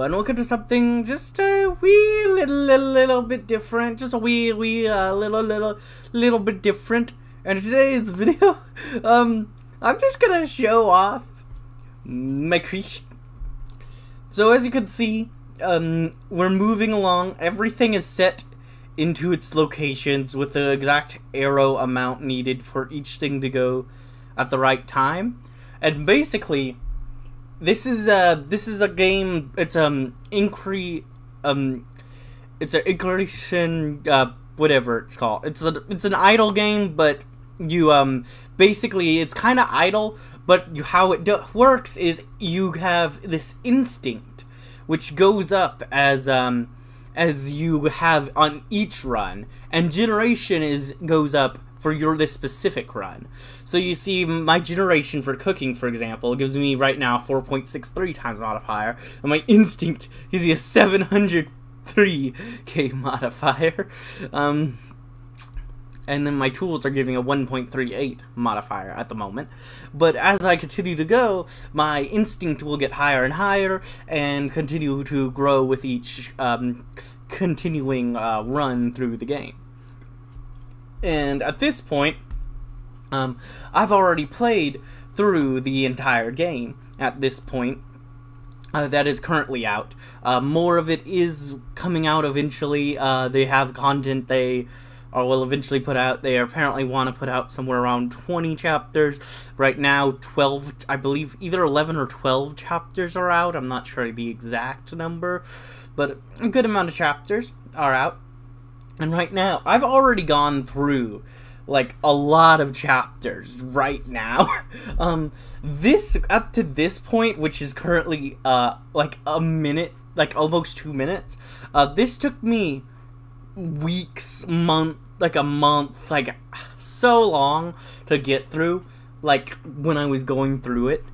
and welcome to something just a wee little bit different. Just a wee little bit different. And today's video, I'm just gonna show off my creation. So as you can see, we're moving along. Everything is set into its locations with the exact arrow amount needed for each thing to go at the right time. And basically, this is a game. It's Increlution, whatever it's called. It's an idle game, but you basically it's kind of idle. But how it works is you have this instinct, which goes up as you have on each run, and generation goes up for this specific run. So you see my generation for cooking, for example, gives me right now 4.63 times modifier, and my instinct gives me a 703k modifier. And then my tools are giving a 1.38 modifier at the moment. But as I continue to go, my instinct will get higher and higher and continue to grow with each continuing run through the game. And at this point, I've already played through the entire game at this point. That is currently out. More of it is coming out eventually. They have content they will eventually put out. They apparently want to put out somewhere around 20 chapters. Right now, 12, I believe either 11 or 12 chapters are out. I'm not sure the exact number, but a good amount of chapters are out. And right now, I've already gone through, like, a lot of chapters right now. Up to this point, which is currently, like, a minute, like, almost 2 minutes, this took me weeks, a month, like, so long to get through, like, when I was going through it.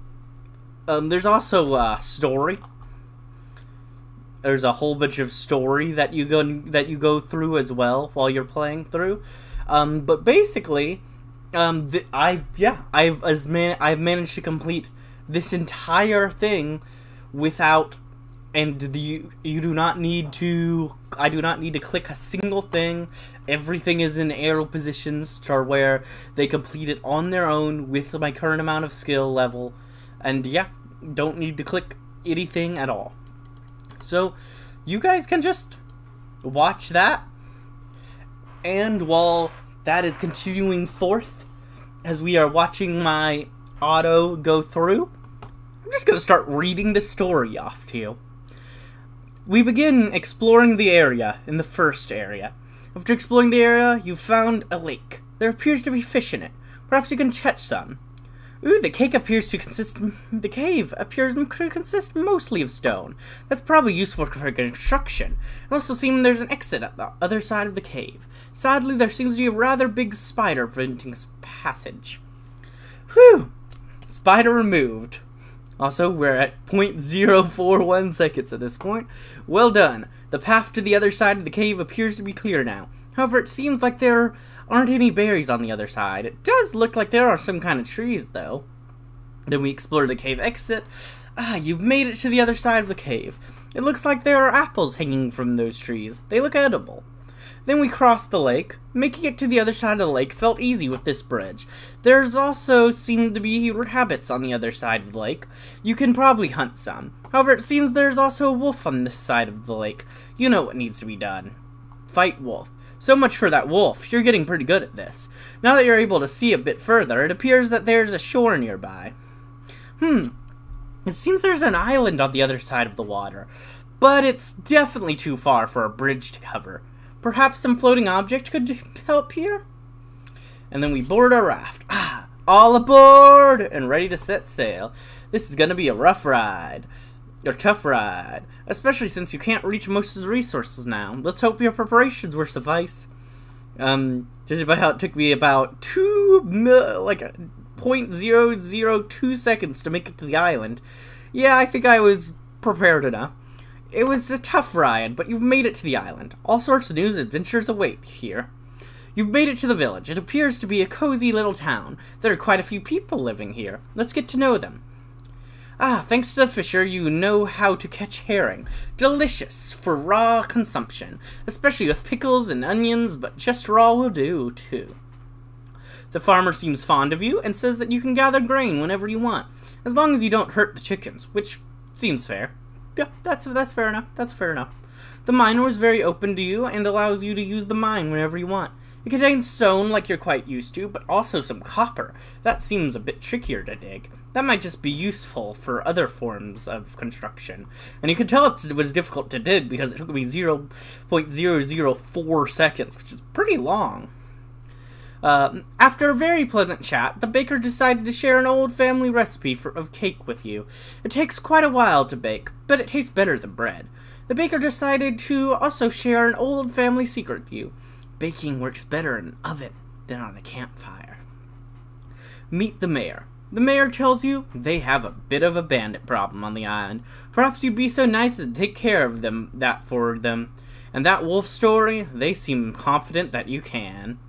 There's also, story. There's a whole bunch of story that you go through as well while you're playing through. But basically, I've managed to complete this entire thing without, and you do not need to. I do not need to click a single thing. Everything is in arrow positions to where they complete it on their own with my current amount of skill level, and yeah, don't need to click anything at all. So, you guys can just watch that, and while that is continuing forth, as we are watching my auto go through, I'm just going to start reading the story off to you. We begin exploring the area in the first area. After exploring the area, you found a lake. There appears to be fish in it. Perhaps you can catch some. Ooh, the cave appears to consist mostly of stone. That's probably useful for construction. It also seems there's an exit at the other side of the cave. Sadly, there seems to be a rather big spider preventing passage. Whew! Spider removed. Also, we're at 0.041 seconds at this point. Well done. The path to the other side of the cave appears to be clear now. However, it seems like there aren't any berries on the other side. It does look like there are some kind of trees, though. Then we explore the cave exit. You've made it to the other side of the cave. It looks like there are apples hanging from those trees. They look edible. Then we crossed the lake. Making it to the other side of the lake felt easy with this bridge. There's also seemed to be rabbits on the other side of the lake. You can probably hunt some. However, it seems there's also a wolf on this side of the lake. You know what needs to be done. Fight wolf. So much for that wolf. You're getting pretty good at this. Now that you're able to see a bit further, it appears that there's a shore nearby. It seems there's an island on the other side of the water, but it's definitely too far for a bridge to cover. Perhaps some floating object could help here? And then we board our raft. All aboard and ready to set sail. This is gonna be a rough ride. Or tough ride, especially since you can't reach most of the resources now. Let's hope your preparations will suffice. Just about how it took me about 0.002 seconds to make it to the island. Yeah, I think I was prepared enough. It was a tough ride, but you've made it to the island. All sorts of new adventures await here. You've made it to the village. It appears to be a cozy little town. There are quite a few people living here. Let's get to know them. Ah, thanks to the fisher, you know how to catch herring. Delicious for raw consumption, especially with pickles and onions, but just raw will do, too. The farmer seems fond of you and says that you can gather grain whenever you want, as long as you don't hurt the chickens, which seems fair. Yeah, that's fair enough. That's fair enough. The miner is very open to you and allows you to use the mine whenever you want. It contains stone like you're quite used to, but also some copper. That seems a bit trickier to dig. That might just be useful for other forms of construction. And you can tell it was difficult to dig because it took me 0.004 seconds, which is pretty long. After a very pleasant chat, the baker decided to share an old family recipe of cake with you. It takes quite a while to bake, but it tastes better than bread. The baker decided to also share an old family secret with you. Baking works better in an oven than on a campfire. Meet the mayor. The mayor tells you they have a bit of a bandit problem on the island. Perhaps you'd be so nice as to take care of that for them. And that wolf story, they seem confident that you can.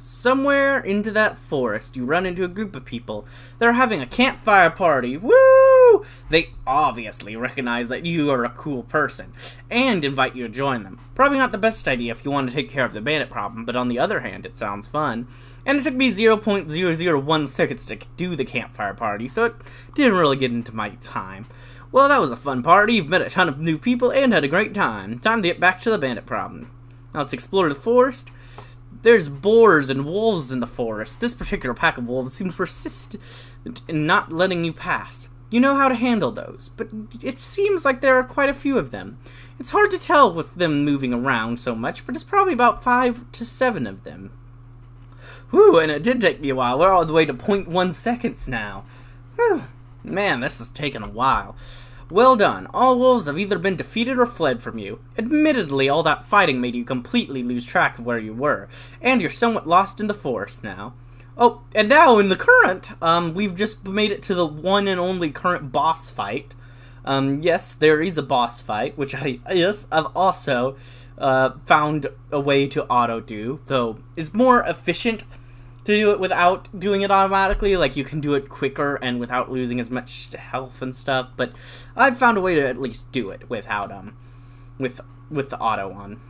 Somewhere into that forest, you run into a group of people that are having a campfire party. Woo! They obviously recognize that you are a cool person and invite you to join them. Probably not the best idea if you want to take care of the bandit problem, but on the other hand, it sounds fun. And it took me 0.001 seconds to do the campfire party, so it didn't really get into my time. Well, that was a fun party. You've met a ton of new people and had a great time. Time to get back to the bandit problem. Now let's explore the forest. There's boars and wolves in the forest. This particular pack of wolves seems persistent in not letting you pass. You know how to handle those, but it seems like there are quite a few of them. It's hard to tell with them moving around so much, but it's probably about 5 to 7 of them. Whew, and it did take me a while. We're all the way to 0.1 seconds now. Whew, man, this has taken a while. Well done. All wolves have either been defeated or fled from you. Admittedly, all that fighting made you completely lose track of where you were, and you're somewhat lost in the forest now. Oh, and now in the current, we've just made it to the one and only current boss fight. Yes, there is a boss fight, which I've also found a way to auto-do, though it's more efficient to do it without doing it automatically. Like, you can do it quicker and without losing as much health and stuff, but I've found a way to at least do it without, with the auto on.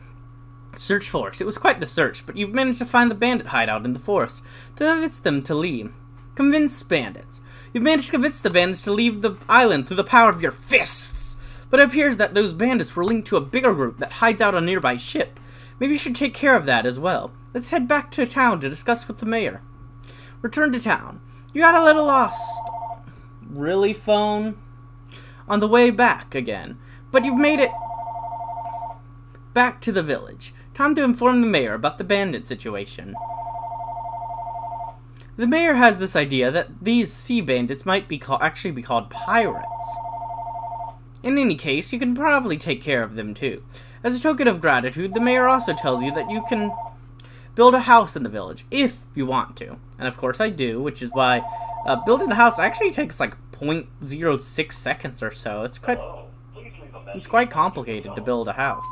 Search forest. It was quite the search, but you've managed to find the bandit hideout in the forest to convince them to leave. Convince bandits. You've managed to convince the bandits to leave the island through the power of your fists, but it appears that those bandits were linked to a bigger group that hides out on a nearby ship. Maybe you should take care of that as well. Let's head back to town to discuss with the mayor. Return to town. You got a little lost. Really, phone? On the way back again. But you've made it back to the village. Time to inform the mayor about the bandit situation. The mayor has this idea that these sea bandits might be actually be called pirates. In any case, you can probably take care of them too. As a token of gratitude, the mayor also tells you that you can build a house in the village, if you want to. And of course I do, which is why building a house actually takes like 0.06 seconds or so. It's quite complicated to build a house.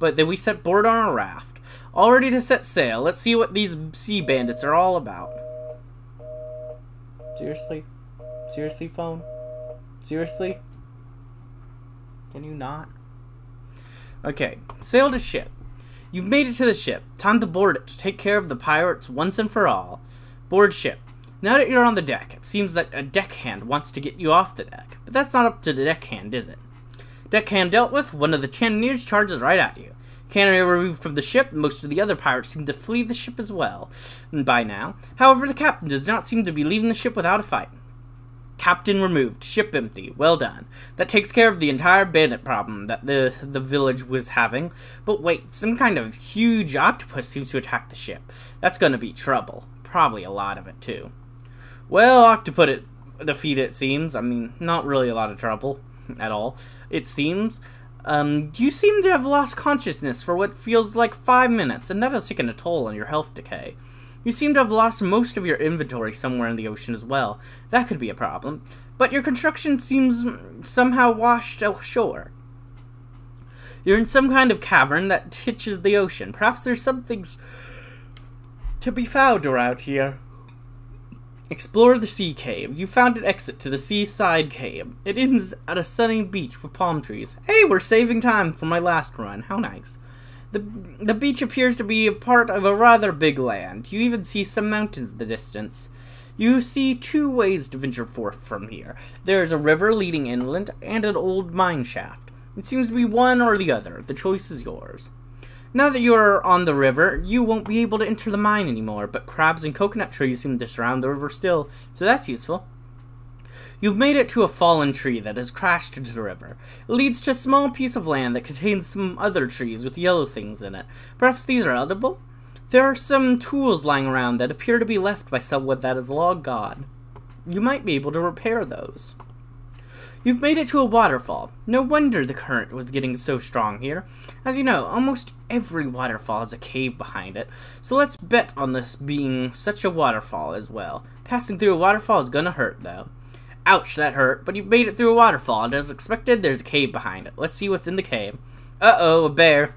But then we set board on a raft, all ready to set sail. Let's see what these sea bandits are all about. Seriously? Seriously, phone? Seriously? Can you not? Okay, sail to ship. You've made it to the ship. Time to board it to take care of the pirates once and for all. Board ship. Now that you're on the deck, it seems that a deckhand wants to get you off the deck. But that's not up to the deckhand, is it? Deckhand dealt with, one of the cannoneers charges right at you. Cannoneer removed from the ship, most of the other pirates seem to flee the ship as well by now. However, the captain does not seem to be leaving the ship without a fight. Captain removed. Ship empty. Well done. That takes care of the entire bandit problem that the village was having. But wait, some kind of huge octopus seems to attack the ship. That's gonna be trouble. Probably a lot of it, too. Well, octopus defeat, it seems. I mean, not really a lot of trouble at all, it seems. You seem to have lost consciousness for what feels like 5 minutes, and that has taken a toll on your health decay. You seem to have lost most of your inventory somewhere in the ocean as well. That could be a problem. But your construction seems somehow washed ashore. You're in some kind of cavern that touches the ocean. Perhaps there's some things to be found around here. Explore the sea cave. You found an exit to the seaside cave. It ends at a sunny beach with palm trees. Hey, we're saving time for my last run. How nice. The beach appears to be a part of a rather big land. You even see some mountains in the distance. You see two ways to venture forth from here. There is a river leading inland and an old mine shaft. It seems to be one or the other. The choice is yours. Now that you are on the river, you won't be able to enter the mine anymore, but crabs and coconut trees seem to surround the river still, so that's useful. You've made it to a fallen tree that has crashed into the river. It leads to a small piece of land that contains some other trees with yellow things in it. Perhaps these are edible? There are some tools lying around that appear to be left by someone that is long gone. You might be able to repair those. You've made it to a waterfall. No wonder the current was getting so strong here. As you know, almost every waterfall has a cave behind it, so let's bet on this being such a waterfall as well. Passing through a waterfall is gonna hurt, though. Ouch, that hurt, but you've made it through a waterfall, and as expected, there's a cave behind it. Let's see what's in the cave. Uh-oh, a bear.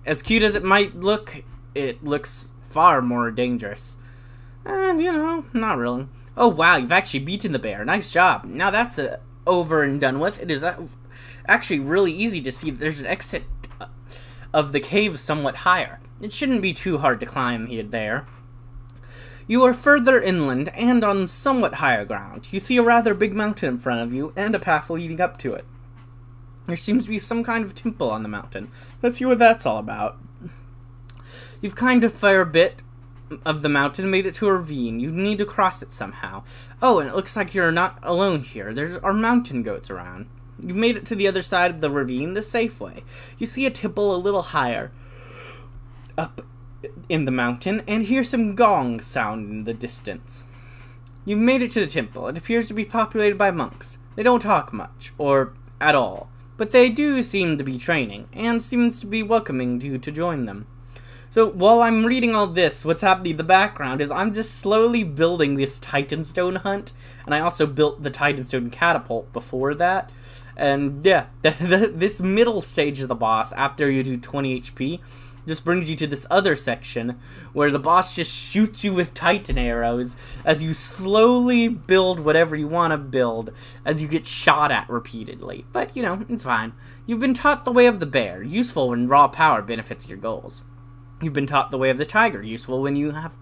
As cute as it might look, it looks far more dangerous. And, you know, not really. Oh, wow, you've actually beaten the bear. Nice job. Now that's over and done with. It is actually really easy to see that there's an exit of the cave somewhat higher. It shouldn't be too hard to climb here there. You are further inland and on somewhat higher ground. You see a rather big mountain in front of you and a path leading up to it. There seems to be some kind of temple on the mountain. Let's see what that's all about. You've climbed a fair bit of the mountain and made it to a ravine. You need to cross it somehow. Oh, and it looks like you're not alone here. There are mountain goats around. You've made it to the other side of the ravine the safe way. You see a temple a little higher up in the mountain and hear some gongs sound in the distance. You've made it to the temple. It appears to be populated by monks. They don't talk much, or at all, but they do seem to be training, and seems to be welcoming you to join them. So, while I'm reading all this, what's happening in the background is I'm just slowly building this Titanstone hunt, and I also built the Titanstone catapult before that. And yeah, this middle stage of the boss, after you do 20 HP, just brings you to this other section, where the boss just shoots you with Titan arrows, as you slowly build whatever you want to build, as you get shot at repeatedly. But, you know, it's fine. You've been taught the way of the bear, useful when raw power benefits your goals. You've been taught the way of the tiger, useful when you have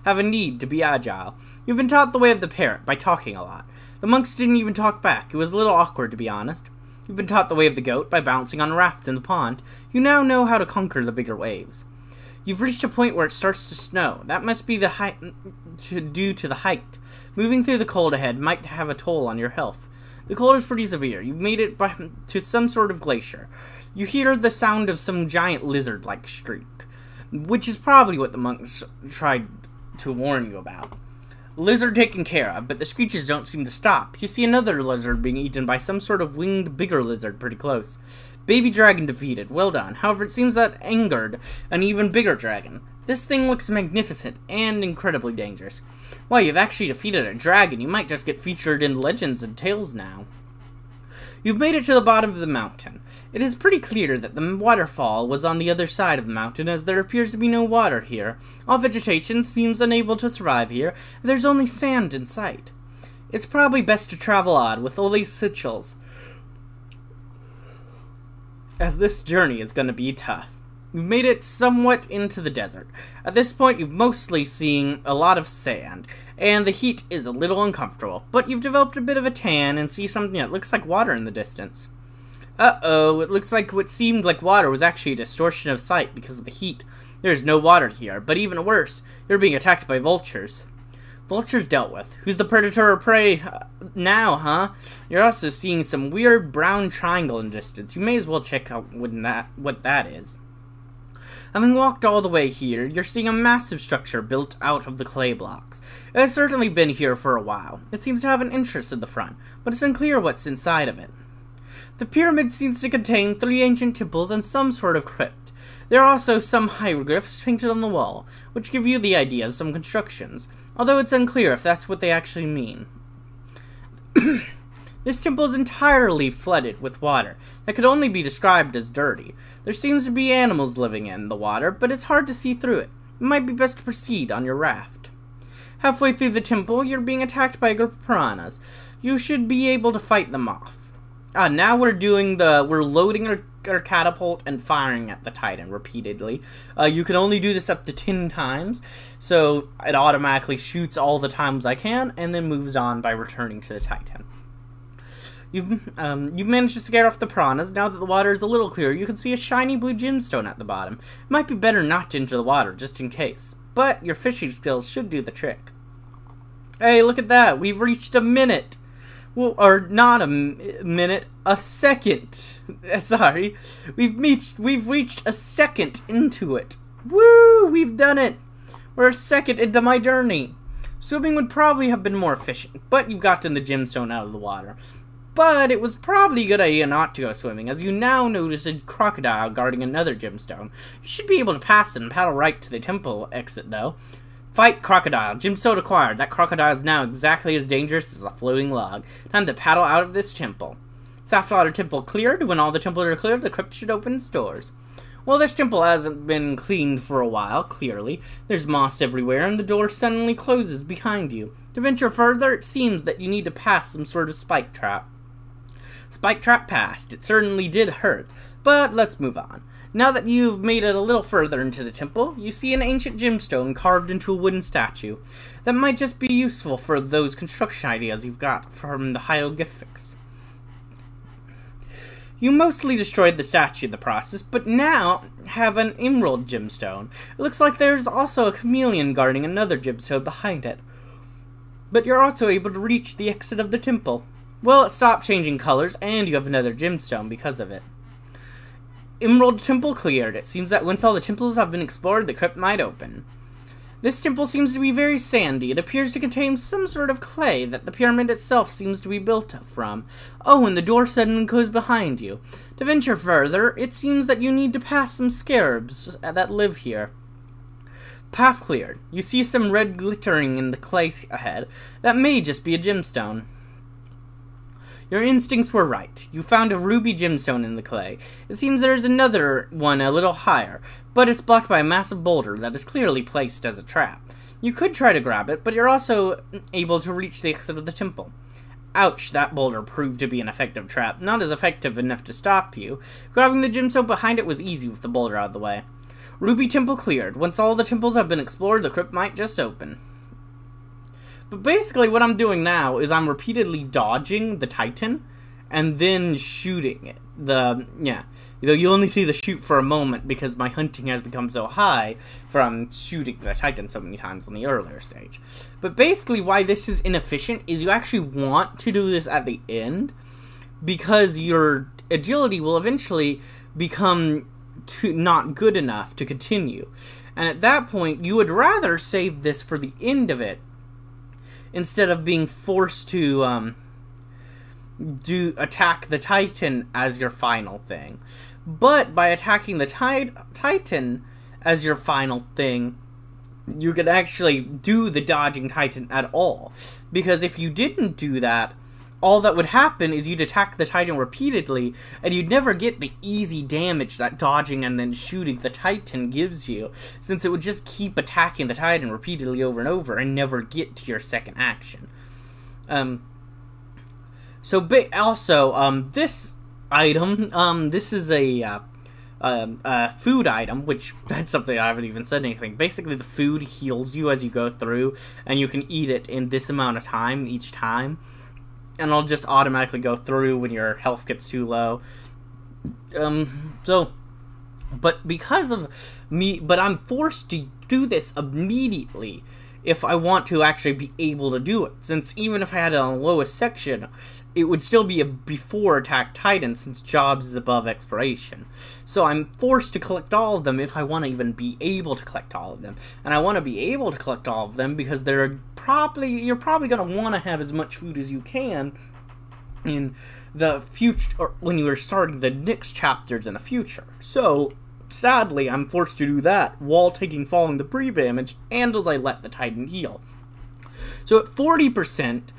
a need to be agile. You've been taught the way of the parrot, by talking a lot. The monks didn't even talk back. It was a little awkward, to be honest. You've been taught the way of the goat, by bouncing on a raft in the pond. You now know how to conquer the bigger waves. You've reached a point where it starts to snow. That must be due to the height. Moving through the cold ahead might have a toll on your health. The cold is pretty severe. You've made it to some sort of glacier. You hear the sound of some giant lizard-like streak, which is probably what the monks tried to warn you about. Lizard taken care of, but the screeches don't seem to stop. You see another lizard being eaten by some sort of winged bigger lizard pretty close. Baby dragon defeated. Well done. However, it seems that angered an even bigger dragon. This thing looks magnificent and incredibly dangerous. Well, you've actually defeated a dragon. You might just get featured in Legends and Tales now. You've made it to the bottom of the mountain. It is pretty clear that the waterfall was on the other side of the mountain, as there appears to be no water here. All vegetation seems unable to survive here, and there's only sand in sight. It's probably best to travel on with only essentials, as this journey is going to be tough. You've made it somewhat into the desert. At this point, you've mostly seen a lot of sand, and the heat is a little uncomfortable, but you've developed a bit of a tan and see something that looks like water in the distance. Uh-oh, it looks like what seemed like water was actually a distortion of sight because of the heat. There's no water here, but even worse, you're being attacked by vultures. Vultures dealt with. Who's the predator or prey now, huh? You're also seeing some weird brown triangle in the distance. You may as well check out what that is. Having walked all the way here, you're seeing a massive structure built out of the clay blocks. It has certainly been here for a while. It seems to have an entrance in the front, but it's unclear what's inside of it. The pyramid seems to contain 3 ancient temples and some sort of crypt. There are also some hieroglyphs painted on the wall, which give you the idea of some constructions, although it's unclear if that's what they actually mean. This temple is entirely flooded with water that could only be described as dirty. There seems to be animals living in the water, but it's hard to see through it. It might be best to proceed on your raft. Halfway through the temple, you're being attacked by a group of piranhas. You should be able to fight them off. Now we're loading our catapult and firing at the Titan repeatedly. You can only do this up to 10 times, so it automatically shoots all the times I can, and then moves on by returning to the Titan. You've managed to scare off the piranhas. Now that the water is a little clearer, you can see a shiny blue gemstone at the bottom. It might be better not to enter the water, just in case, but your fishing skills should do the trick. Hey, look at that! We've reached a minute! Well, or not a minute, a second. Sorry, we've reached a second into it. Woo! We've done it. We're a second into my journey. Swimming would probably have been more efficient, but you got the gemstone out of the water. But it was probably a good idea not to go swimming, as you now notice a crocodile guarding another gemstone. You should be able to pass it and paddle right to the temple exit, though. Fight crocodile. Gemstone acquired. That crocodile is now exactly as dangerous as a floating log. Time to paddle out of this temple. Sapphire Temple cleared. When all the temples are cleared, the crypt should open its doors. Well, this temple hasn't been cleaned for a while, clearly. There's moss everywhere, and the door suddenly closes behind you. To venture further, it seems that you need to pass some sort of spike trap. Spike trap passed. It certainly did hurt, but let's move on. Now that you've made it a little further into the temple, you see an ancient gemstone carved into a wooden statue. That might just be useful for those construction ideas you've got from the hieroglyphics. You mostly destroyed the statue in the process, but now have an emerald gemstone. It looks like there's also a chameleon guarding another gemstone behind it. But you're also able to reach the exit of the temple. Well, it stopped changing colors, and you have another gemstone because of it. Emerald Temple cleared. It seems that once all the temples have been explored, the crypt might open. This temple seems to be very sandy. It appears to contain some sort of clay that the pyramid itself seems to be built from. Oh, and the door suddenly goes behind you. To venture further, it seems that you need to pass some scarabs that live here. Path cleared. You see some red glittering in the clay ahead. That may just be a gemstone. Your instincts were right. You found a ruby gemstone in the clay. It seems there's another one a little higher, but it's blocked by a massive boulder that is clearly placed as a trap. You could try to grab it, but you're also able to reach the exit of the temple. Ouch, that boulder proved to be an effective trap. Not as effective enough to stop you. Grabbing the gemstone behind it was easy with the boulder out of the way. Ruby Temple cleared. Once all the temples have been explored, the crypt might just open. But basically what I'm doing now is I'm repeatedly dodging the Titan and then shooting it. You only see the shoot for a moment because my hunting has become so high from shooting the Titan so many times on the earlier stage. But basically why this is inefficient is you actually want to do this at the end because your agility will eventually become not good enough to continue. And at that point, you would rather save this for the end of it instead of being forced to attack the Titan as your final thing. But by attacking the Titan as your final thing, you could actually do the dodging Titan at all. Because if you didn't do that, all that would happen is you'd attack the Titan repeatedly, and you'd never get the easy damage that dodging and then shooting the Titan gives you, since it would just keep attacking the Titan repeatedly over and over and never get to your second action. This item, this is a food item, which that's something I haven't even said anything. Basically, the food heals you as you go through, and you can eat it in this amount of time each time. And it'll just automatically go through when your health gets too low. But because of me, but I'm forced to do this immediately if I want to actually be able to do it. Since even if I had it on the lowest section, it would still be a before attack Titan since Jobs is above expiration. So I'm forced to collect all of them if I want to even be able to collect all of them. And I want to be able to collect all of them because you're probably going to want to have as much food as you can in the future, or when you are starting the next chapters in the future. So sadly, I'm forced to do that while taking falling debris damage and as I let the Titan heal. So at 40%,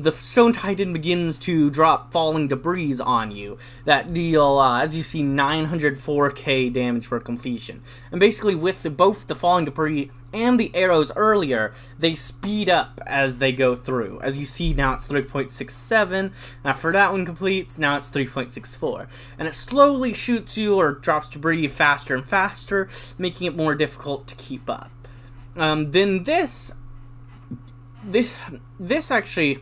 the Stone Titan begins to drop falling debris on you that deal, as you see, 904k damage for completion. And basically with both the falling debris and the arrows earlier, they speed up as they go through. As you see, now it's 3.67. After that one completes, now it's 3.64. And it slowly shoots you or drops debris faster and faster, making it more difficult to keep up. Then this actually,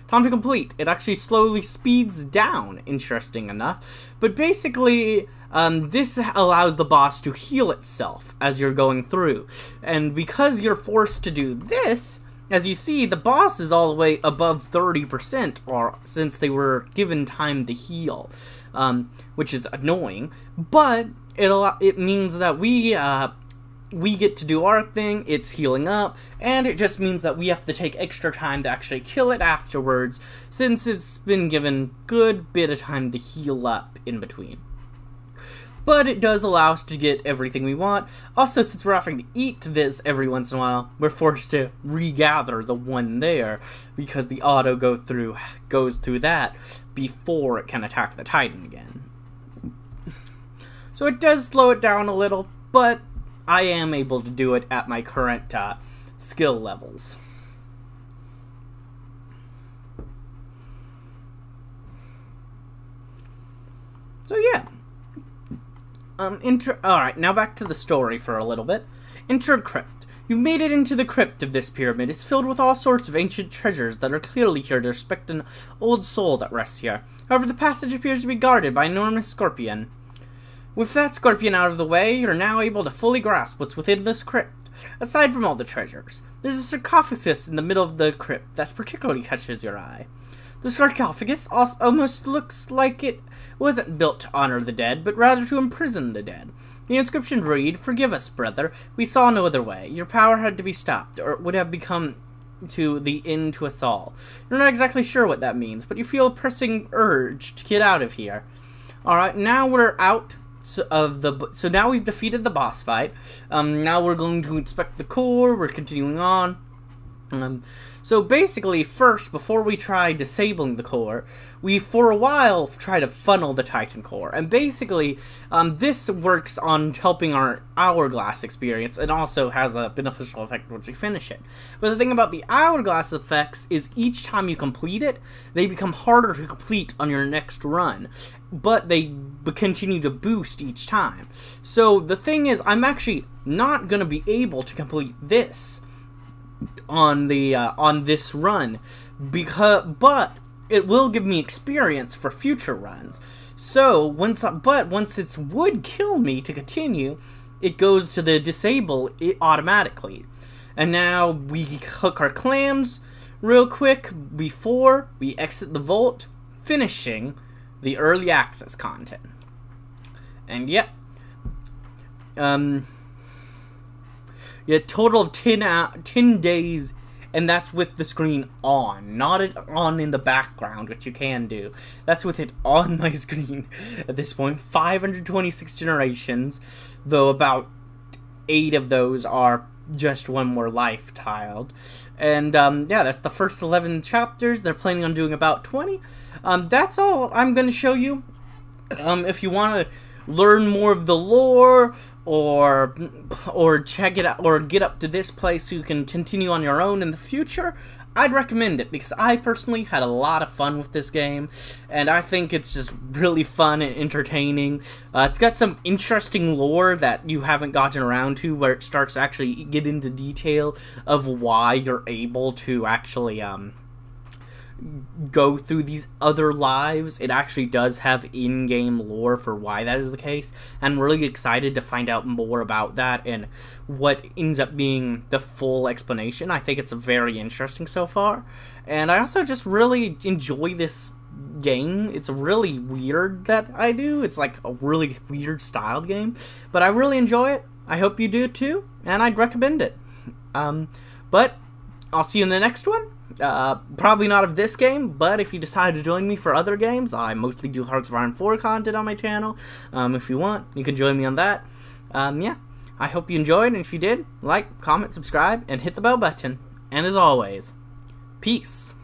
time to complete. It actually slowly speeds down, interesting enough. But basically, this allows the boss to heal itself as you're going through. And because you're forced to do this, as you see, the boss is all the way above 30%, or since they were given time to heal, which is annoying. But it means that we get to do our thing, it's healing up, and it just means that we have to take extra time to actually kill it afterwards, since it's been given good bit of time to heal up in between. But it does allow us to get everything we want. Also, since we're having to eat this every once in a while, we're forced to regather the one there, because the auto goes through that before it can attack the Titan again. So it does slow it down a little, but I am able to do it at my current skill levels. So yeah. Alright, now back to the story for a little bit. Enter Crypt. You've made it into the crypt of this pyramid. It's filled with all sorts of ancient treasures that are clearly here to respect an old soul that rests here. However, the passage appears to be guarded by an enormous scorpion. With that scorpion out of the way, you're now able to fully grasp what's within this crypt. Aside from all the treasures, there's a sarcophagus in the middle of the crypt that particularly catches your eye. The sarcophagus almost looks like it wasn't built to honor the dead, but rather to imprison the dead. The inscription read, "Forgive us, brother. We saw no other way. Your power had to be stopped, or it would have become to the end to us all." You're not exactly sure what that means, but you feel a pressing urge to get out of here. Alright, now we're out. So now we've defeated the boss fight. Now we're going to inspect the core. We're continuing on. So basically, first, before we try disabling the core, we for a while try to funnel the Titan core. And basically, this works on helping our hourglass experience, and also has a beneficial effect once we finish it. But the thing about the hourglass effects is each time you complete it, they become harder to complete on your next run. But they continue to boost each time. So the thing is, I'm actually not going to be able to complete this on this run, but it will give me experience for future runs. So once it would kill me to continue, it goes to the disable it automatically. And now we hook our clams real quick before we exit the vault, finishing the early access content. And yep, total of 10 days, and that's with the screen on, not it on in the background, which you can do. That's with it on my screen at this point. 526 generations, though about 8 of those are just one more life tiled. And yeah, that's the first 11 chapters. They're planning on doing about 20. That's all I'm going to show you. If you want to learn more of the lore, or check it out, or get up to this place so you can continue on your own in the future, I'd recommend it, because I personally had a lot of fun with this game, and I think it's just really fun and entertaining. It's got some interesting lore that you haven't gotten around to, where it starts to actually get into detail of why you're able to actually go through these other lives. It actually does have in-game lore for why that is the case. I'm really excited to find out more about that and what ends up being the full explanation. I think it's very interesting so far. And I also just really enjoy this game. It's really weird that I do. It's like a really weird styled game, but I really enjoy it. I hope you do too, and I'd recommend it. But I'll see you in the next one. Probably not of this game, but if you decide to join me for other games, I mostly do Hearts of Iron 4 content on my channel. If you want, you can join me on that. Yeah, I hope you enjoyed, and if you did, like, comment, subscribe, and hit the bell button. And as always, peace.